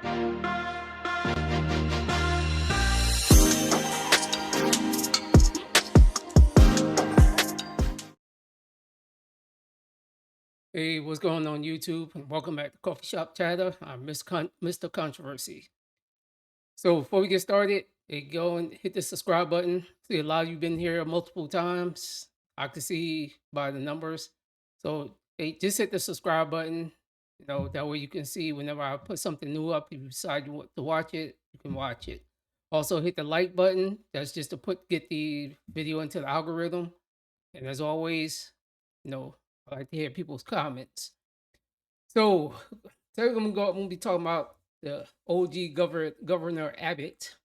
Hey, what's going on YouTube? And welcome back to Coffee Shop Chatter. I'm Mr. Controversy. So before we get started, hey, go and hit the subscribe button. See, a lot of you been here multiple times. I can see by the numbers. So hey, just hit the subscribe button. You know, that way you can see whenever I put something new up. If you decide you want to watch it, you can watch it. Also hit the like button. That's just to get the video into the algorithm. And as always, you know, I like to hear people's comments. So today I'm gonna be talking about the OG Governor Abbott.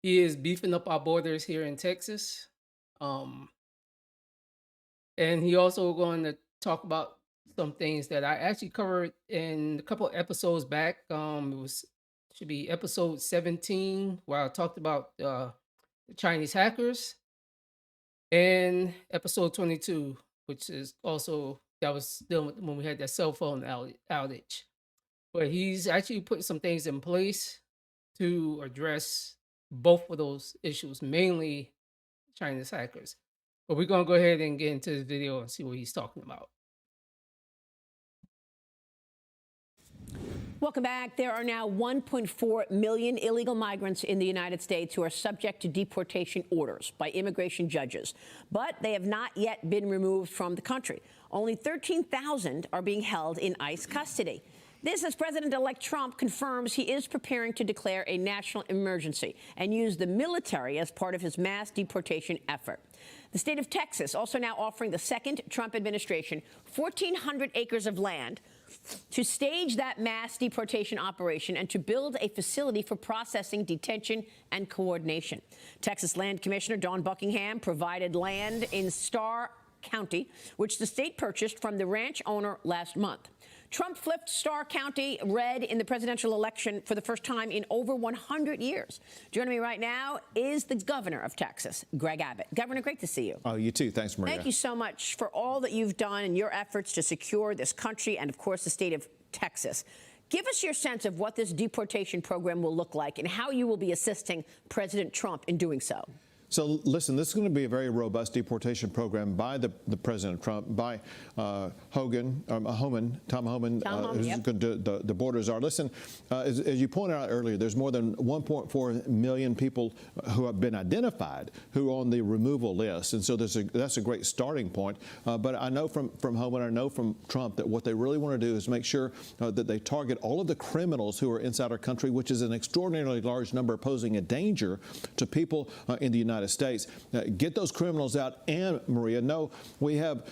He is beefing up our borders here in Texas. Um, and he also going to talk about some things that I actually covered in a couple of episodes back. Should be episode 17 where I talked about the Chinese hackers, and episode 22, which is also that was still when we had that cell phone outage. But he's actually put some things in place to address both of those issues, mainly China's hackers. But we're gonna go ahead and get into the video and see what he's talking about. Welcome back. There are now 1.4 million illegal migrants in the United States who are subject to deportation orders by immigration judges, but they have not yet been removed from the country. Only 13,000 are being held in ICE custody. This as President-elect Trump confirms he is preparing to declare a national emergency and use the military as part of his mass deportation effort. The state of Texas also now offering the second Trump administration 1,400 acres of land to stage that mass deportation operation and to build a facility for processing, detention, and coordination. Texas Land Commissioner Dawn Buckingham provided land in Starr County, which the state purchased from the ranch owner last month. Trump flipped Starr County red in the presidential election for the first time in over 100 years. Joining me right now is the governor of Texas, Greg Abbott. Governor, great to see you. Oh, you too. Thanks, Maria. Thank you so much for all that you've done in your efforts to secure this country and, of course, the state of Texas. Give us your sense of what this deportation program will look like and how you will be assisting President Trump in doing so. So, listen, this is going to be a very robust deportation program by the President Trump, by Tom Homan, who's yep. going to do the borders are. Listen, as you pointed out earlier, there's more than 1.4 million people who have been identified who are on the removal list. And so that's a great starting point. But I know from Homan, I know from Trump that what they really want to do is make sure that they target all of the criminals who are inside our country, which is an extraordinarily large number, posing a danger to people in the United States. Get those criminals out. And, Maria, no, we have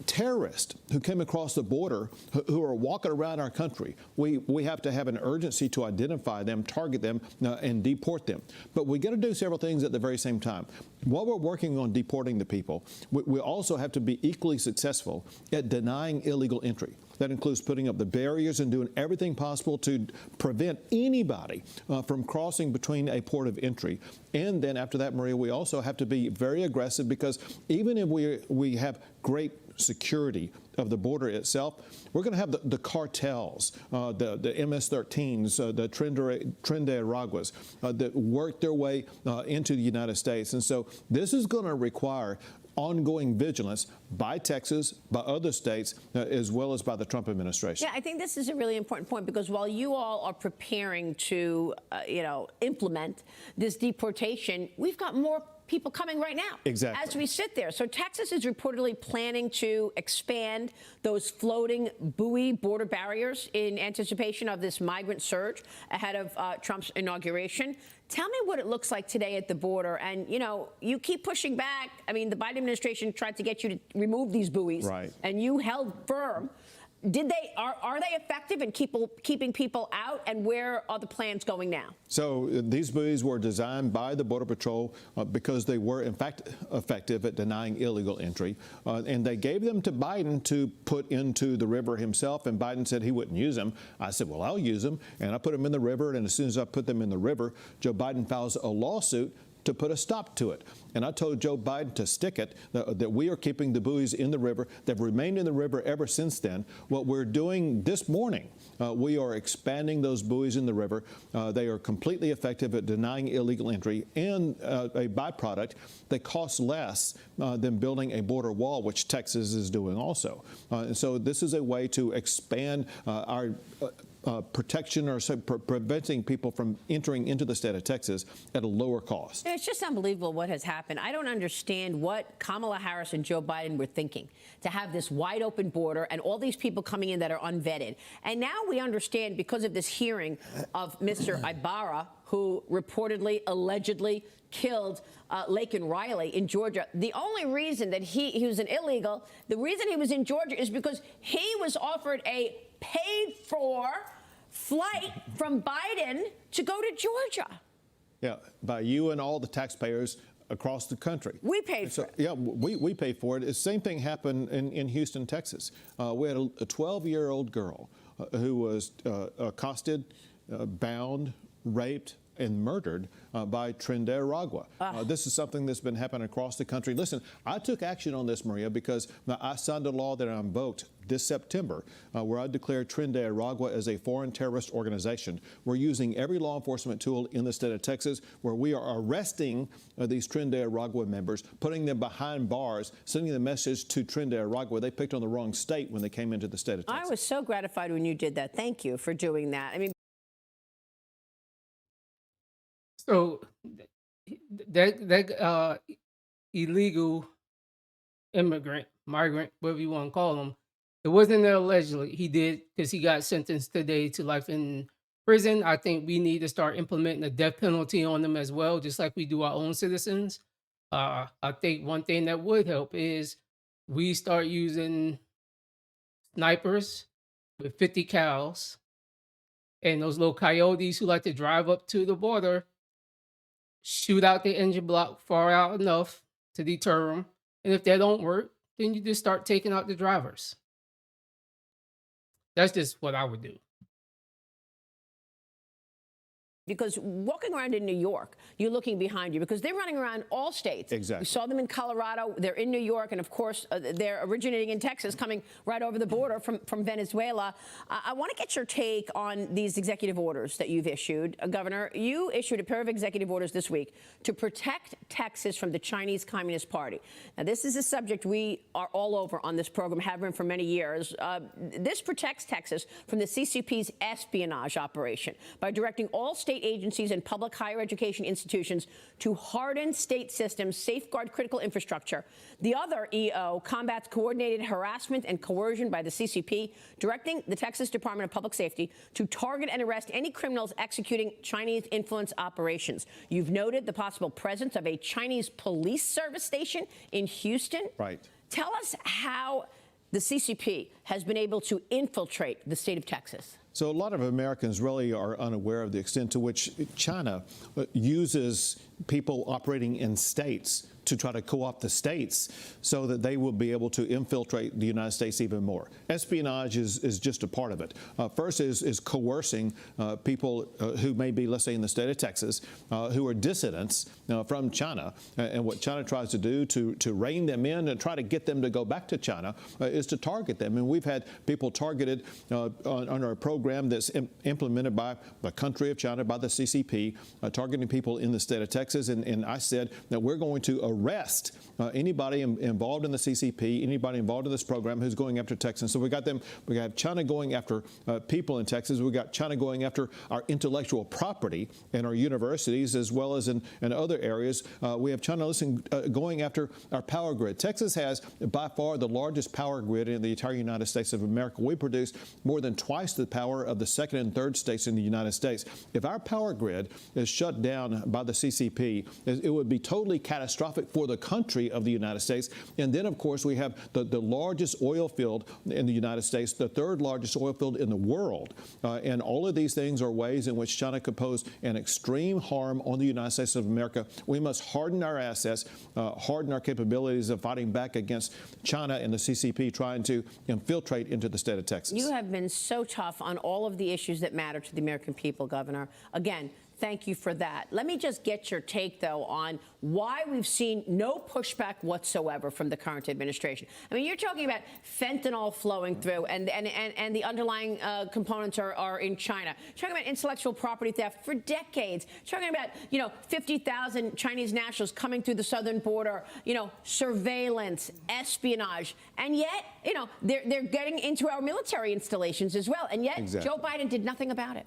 terrorists who came across the border who are walking around our country. We have to have an urgency to identify them, target them, and deport them. But we got to do several things at the very same time. While we're working on deporting the people, we also have to be equally successful at denying illegal entry. That includes putting up the barriers and doing everything possible to prevent anybody from crossing between a port of entry. And then after that, Maria, we also have to be very aggressive, because even if we have great security of the border itself, we're going to have the cartels, the MS-13s, the Trinidad that work their way into the United States. And so this is going to require ongoing vigilance by Texas, by other states, as well as by the Trump administration. Yeah, I think this is a really important point, because while you all are preparing to, implement this deportation, we've got more people coming right now. Exactly. As we sit there. So Texas is reportedly planning to expand those floating buoy border barriers in anticipation of this migrant surge ahead of Trump's inauguration. Tell me what it looks like today at the border. And, you keep pushing back. I mean, the Biden administration tried to get you to remove these buoys. Right. And you held firm. Are they effective in keeping people out, and where are the plans going now? So these buoys were designed by the Border Patrol because they were, in fact, effective at denying illegal entry. And they gave them to Biden to put into the river himself, and Biden said he wouldn't use them. I said, well, I'll use them. And I put them in the river, and as soon as I put them in the river, Joe Biden files a lawsuit to put a stop to it. And I told Joe Biden to stick it, that we are keeping the buoys in the river. They've remained in the river ever since then. What we're doing this morning, we are expanding those buoys in the river. They are completely effective at denying illegal entry, and a byproduct that costs less than building a border wall, which Texas is doing also. And so this is a way to expand our protection or preventing people from entering into the state of Texas at a lower cost. It's just unbelievable what has happened. I don't understand what Kamala Harris and Joe Biden were thinking to have this wide open border and all these people coming in that are unvetted. And now we understand, because of this hearing of Mr. Ibarra, who reportedly, allegedly killed Laken Riley in Georgia. The only reason that he was an illegal, the reason he was in Georgia is because he was offered a paid-for flight from Biden to go to Georgia. Yeah, by you and all the taxpayers across the country. We paid for it. Yeah, we paid for it. The same thing happened in Houston, Texas. We had a 12-year-old girl who was accosted, bound, raped, and murdered by Trinidad Aragua. This is something that's been happening across the country. Listen, I took action on this, Maria, because I signed a law that I invoked this September, where I declared Trinidad Aragua as a foreign terrorist organization. We're using every law enforcement tool in the state of Texas, where we are arresting these Trinidad Aragua members, putting them behind bars, sending the message to Trinidad Aragua they picked on the wrong state when they came into the state of Texas. I was so gratified when you did that. Thank you for doing that. I mean, So that illegal immigrant, migrant, whatever you want to call him, it wasn't there allegedly. He did, because he got sentenced today to life in prison. I think we need to start implementing the death penalty on them as well, just like we do our own citizens. I think one thing that would help is we start using snipers with 50 cals, and those little coyotes who like to drive up to the border, shoot out the engine block far out enough to deter them. And if that don't work, then you just start taking out the drivers. That's just what I would do. because walking around in New York, you're looking behind you because they're running around all states. Exactly. We saw them in Colorado. They're in New York. And, of course, they're originating in Texas, coming right over the border from Venezuela. I want to get your take on these executive orders that you've issued. Governor, you issued a pair of executive orders this week to protect Texas from the Chinese Communist Party. Now, this is a subject we are all over on this program, have been for many years. This protects Texas from the CCP's espionage operation by directing all state agencies and public higher education institutions to harden state systems, safeguard critical infrastructure. The other EO combats coordinated harassment and coercion by the CCP, directing the Texas Department of Public Safety to target and arrest any criminals executing Chinese influence operations. You've noted the possible presence of a Chinese police service station in Houston. Right. Tell us how the CCP has been able to infiltrate the state of Texas. So a lot of Americans really are unaware of the extent to which China uses people operating in states to try to co-opt the states so that they will be able to infiltrate the United States even more. Espionage is just a part of it. First is coercing people who may be, let's say, in the state of Texas, who are dissidents from China. And what China tries to do to rein them in and try to get them to go back to China is to target them. And we've had people targeted under a program that's implemented by the country of China, by the CCP, targeting people in the state of Texas. And I said that we're going to arrest anybody involved in the CCP, anybody involved in this program who's going after Texans. So we got China going after people in Texas. We got China going after our intellectual property and our universities, as well as in other areas. We have China going after our power grid. Texas has by far the largest power grid in the entire United States of America. We produce more than twice the power of the second and third states in the United States. If our power grid is shut down by the CCP, it would be totally catastrophic for the country of the United States. And then, of course, we have the largest oil field in the United States, the third largest oil field in the world. And all of these things are ways in which China could pose an extreme harm on the United States of America. We must harden our assets, harden our capabilities of fighting back against China and the CCP trying to infiltrate into the state of Texas. You have been so tough on all of the issues that matter to the American people, Governor. Again, Thank you for that. Let me just get your take, though, on why we've seen no pushback whatsoever from the current administration. I mean, you're talking about fentanyl flowing through, and the underlying components are in China. You're talking about intellectual property theft for decades. You're talking about, 50,000 Chinese nationals coming through the southern border, surveillance, espionage, and yet, they're getting into our military installations as well, and yet Exactly. Joe Biden did nothing about it.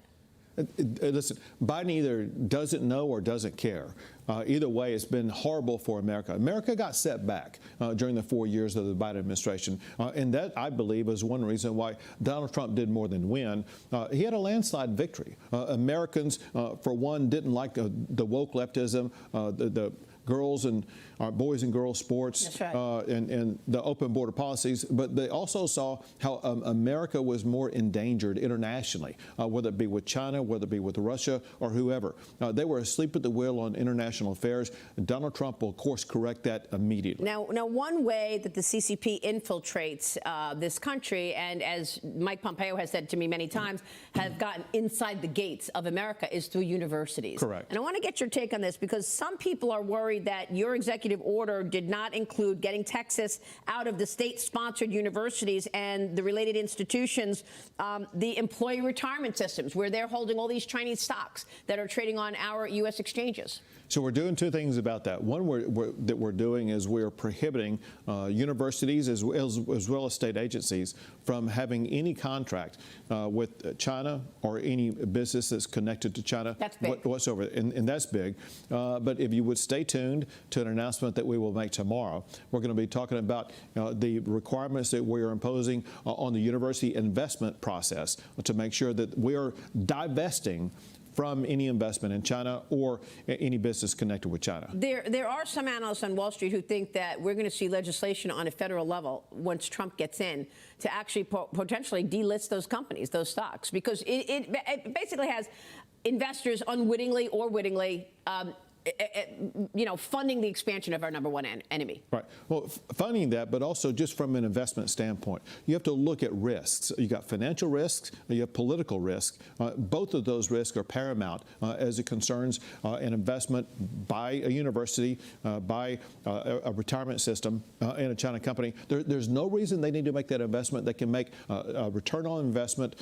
Listen, Biden either doesn't know or doesn't care. Either way, it's been horrible for America. America got set back during the 4 years of the Biden administration. And that, I believe, is one reason why Donald Trump did more than win. He had a landslide victory. Americans, for one, didn't like the woke leftism, the girls and boys and girls sports. That's right. And the open border policies, but they also saw how America was more endangered internationally, whether it be with China, whether it be with Russia or whoever. They were asleep at the wheel on international affairs. Donald Trump will course correct that immediately. Now, one way that the CCP infiltrates this country, and as Mike Pompeo has said to me many times, have gotten inside the gates of America, is through universities. Correct. And I want to get your take on this, because some people are worried that your executive order did not include getting Texas out of the state-sponsored universities and the related institutions, the employee retirement systems, where they're holding all these Chinese stocks that are trading on our U.S. exchanges. So we're doing two things about that. One that we're doing is we're prohibiting universities as well as state agencies from having any contract with China or any business that's connected to China. That's big. Whatsoever, and that's big. But if you would stay tuned to an announcement that we will make tomorrow, we're going to be talking about the requirements that we are imposing on the university investment process to make sure that we are divesting from any investment in China or any business connected with China. There are some analysts on Wall Street who think that we're going to see legislation on a federal level once Trump gets in to actually potentially delist those companies, those stocks, because it basically has investors unwittingly or wittingly funding the expansion of our number one enemy. Right. Well, funding that, but also just from an investment standpoint, you have to look at risks. You got financial risks, you have political risk. Both of those risks are paramount as it concerns an investment by a university, by a retirement system in a China company. There's no reason they need to make that investment. They can make a return on investment,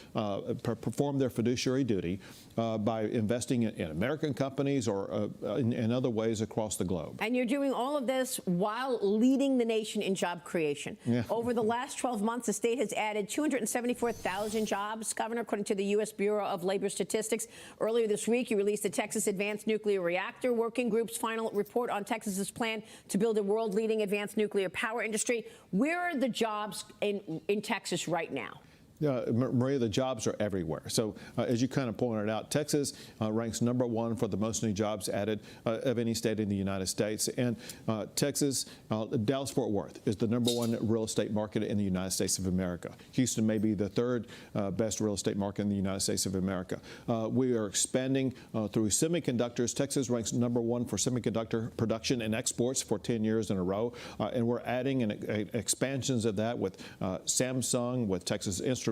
perform their fiduciary duty by investing in American companies or in other ways across the globe. And you're doing all of this while leading the nation in job creation. Yeah. Over the last 12 months, the state has added 274,000 jobs, Governor, according to the U.S. Bureau of Labor Statistics. Earlier this week, you released the Texas Advanced Nuclear Reactor Working Group's final report on Texas's plan to build a world-leading advanced nuclear power industry. Where are the jobs in Texas right now? Maria, the jobs are everywhere. So as you kind of pointed out, Texas ranks #1 for the most new jobs added of any state in the United States. And Texas, Dallas-Fort Worth is the #1 real estate market in the United States of America. Houston may be the third best real estate market in the United States of America. We are expanding through semiconductors. Texas ranks #1 for semiconductor production and exports for 10 years in a row. And we're adding expansions of that with Samsung, with Texas Instruments.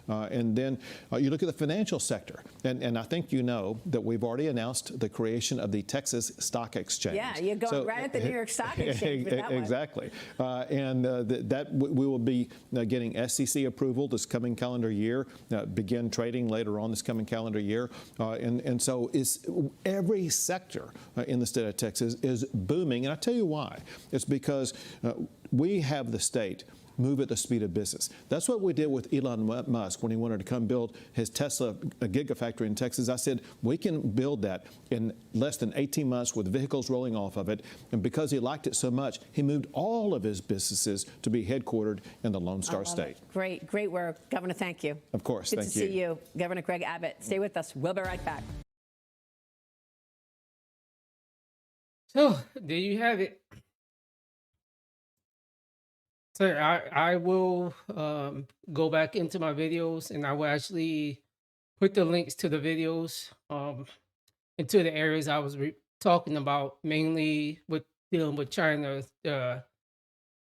And then you look at the financial sector, and I think you know that we've already announced the creation of the Texas Stock Exchange. Yeah, you're going right at the New York Stock Exchange with that one. Exactly. And that we will be getting SEC approval this coming calendar year, begin trading later on this coming calendar year. And so every sector in the state of Texas is booming. And I tell you why. It's because we have the state move at the speed of business. That's what we did with Elon Musk when he wanted to come build his Tesla gigafactory in Texas. I said, we can build that in less than 18 months with vehicles rolling off of it. And because he liked it so much, he moved all of his businesses to be headquartered in the Lone Star State. Great work. Governor, thank you. Of course, Good thank to you. see you. Governor Greg Abbott. Stay with us. We'll be right back. So there you have it. So I will go back into my videos, and I will actually put the links to the videos into the areas I was talking about, mainly with dealing with China. The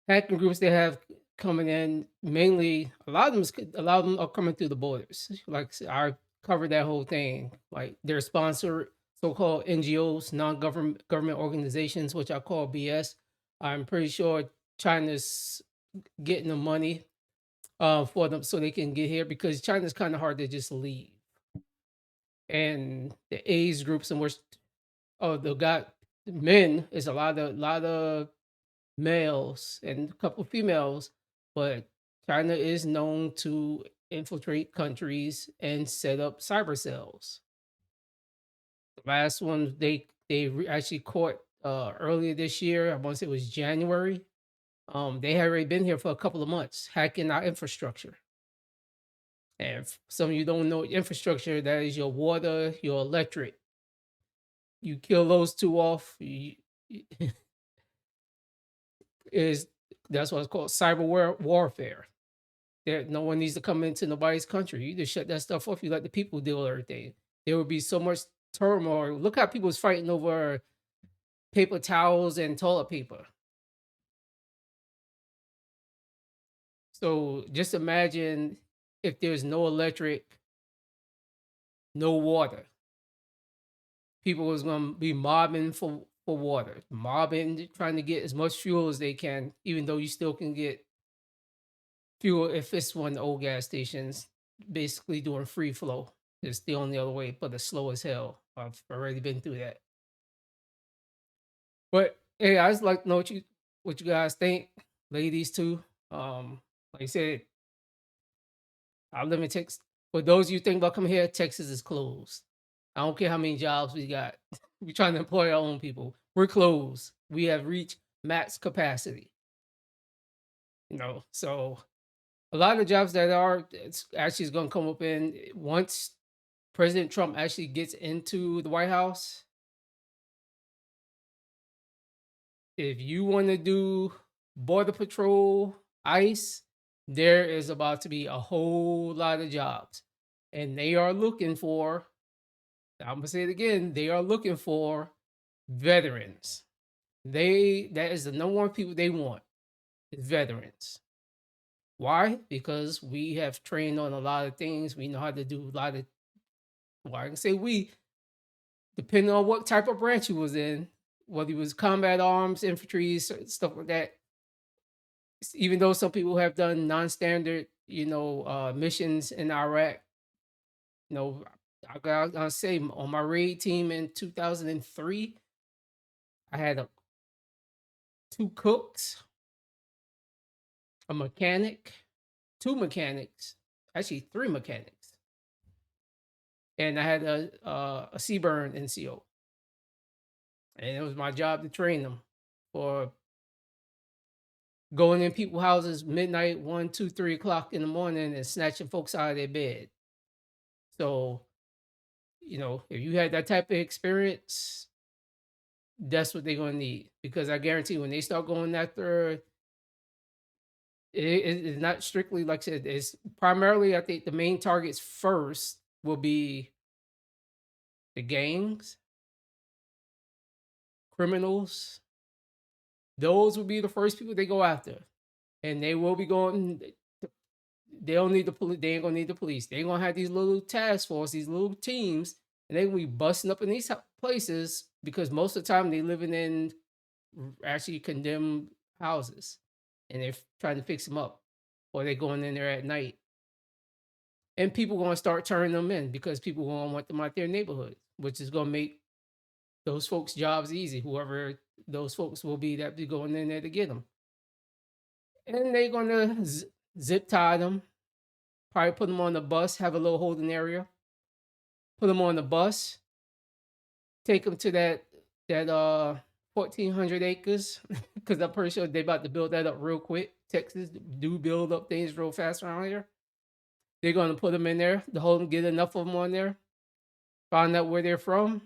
hacking groups they have coming in, mainly a lot of them are coming through the borders. Like I said, I covered that whole thing. Like they're sponsored so-called NGOs, non-government government organizations, which I call BS. I'm pretty sure China's getting the money for them so they can get here because China's kind of hard to just leave. And the age groups in which the got men is a lot of males and a couple females, but China is known to infiltrate countries and set up cyber cells. The last one actually caught earlier this year. I want to say it was January. They had already been here for a couple of months hacking our infrastructure. And if some of you don't know infrastructure, that is your water, your electric. You kill those two off, is that's what's called warfare. There, no one needs to come into nobody's country. You just shut that stuff off. You let the people deal with everything. There would be so much turmoil. Look how people's fighting over paper towels and toilet paper. So just imagine if there's no electric, no water. People was gonna be mobbing for water, mobbing, trying to get as much fuel as they can, even though you still can get fuel if it's one of the old gas stations, basically doing free flow. It's the only other way, but it's slow as hell. I've already been through that. But hey, I just like to know what you guys think, ladies too. Like I said, I live in Texas. For those of you think about coming here, Texas is closed. I don't care how many jobs we got. We're trying to employ our own people. We're closed. We have reached max capacity. So a lot of the jobs that are it's actually is going to come up in once President Trump actually gets into the White House. If you want to do border patrol, ICE, there is about to be a whole lot of jobs, and they are looking for. I'm gonna say it again. They are looking for veterans. That is the number one people they want is veterans. Why? Because we have trained on a lot of things. We know how to do a lot of. Well, I can say we, depending on what type of branch he was in, whether he was combat arms, infantry, stuff like that. Even though some people have done non-standard, missions in Iraq, you know, I'll say on my raid team in 2003, I had two cooks, a mechanic, two mechanics, actually three mechanics, and I had a Seaburn NCO, and it was my job to train them for going in people's houses midnight, 1, 2, 3 o'clock in the morning, and snatching folks out of their bed. So, if you had that type of experience, that's what they're going to need. Because I guarantee when they start going after, it's not strictly like I said. It's primarily, I think, the main targets first will be the gangs, criminals. Those will be the first people they go after, and they will be going. They don't need the police. They ain't gonna need the police. They gonna have these little task force, these little teams, and they gonna be busting up in these places because most of the time they living in actually condemned houses, and they're trying to fix them up, or they're going in there at night, and people gonna start turning them in because people gonna want them out their neighborhood, which is gonna make those folks' jobs easy. Whoever those folks will be that be going in there to get them, and they're gonna zip tie them. Probably put them on the bus, have a little holding area. Put them on the bus, take them to that 1,400 acres, because I'm pretty sure they about to build that up real quick. Texas do build up things real fast around here. They're gonna put them in there, to hold them, get enough of them on there, find out where they're from,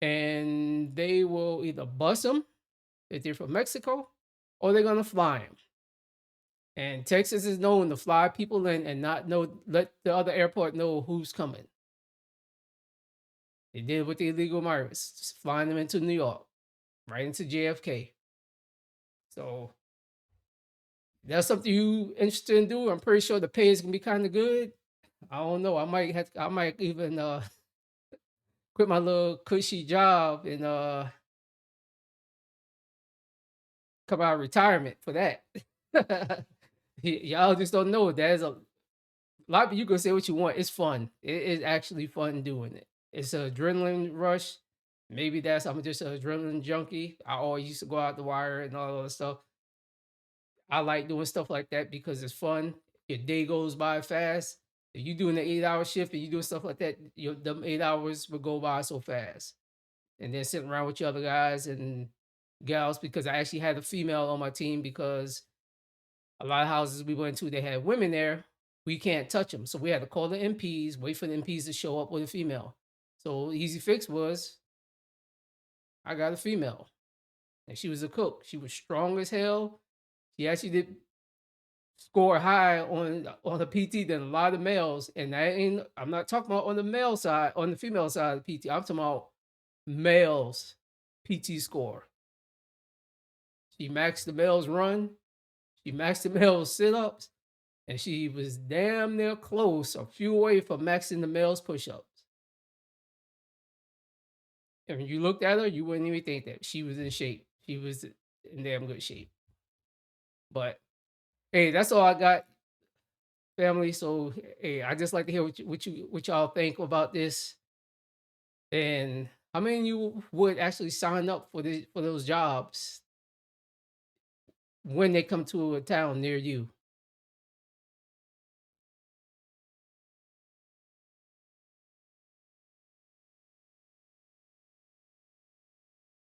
and they will either bus them if they're from Mexico, or they're gonna fly them. And Texas is known to fly people in and not let the other airport know who's coming. They did it with the illegal migrants, just flying them into New York, right into JFK. So that's something you interested in doing. I'm pretty sure the pay is gonna be kind of good. I don't know. I might even quit my little cushy job and come out of retirement for that. Y'all just don't know. There's a lot of you can say what you want. It's fun. It is actually fun doing it. It's an adrenaline rush. Maybe that's I'm just an adrenaline junkie. I always used to go out the wire and all that stuff. I like doing stuff like that because it's fun. Your day goes by fast. If you doing an 8-hour shift and you doing stuff like that, them 8 hours will go by so fast. And then sitting around with your other guys and gals, because I actually had a female on my team because a lot of houses we went to, they had women there. We can't touch them. So we had to call the MPs, wait for the MPs to show up with a female. So easy fix was I got a female. And she was a cook. She was strong as hell. She actually did score high on the PT than a lot of males. And I'm not talking about on the male side, on the female side of the PT. I'm talking about males PT score. She maxed the males run. She maxed the males sit-ups. And she was damn near close, a few away from maxing the males push-ups. And when you looked at her, you wouldn't even think that she was in shape. She was in damn good shape. But hey, that's all I got, family. So hey, I just like to hear what y'all think about this, and how many of you would actually sign up for those jobs when they come to a town near you.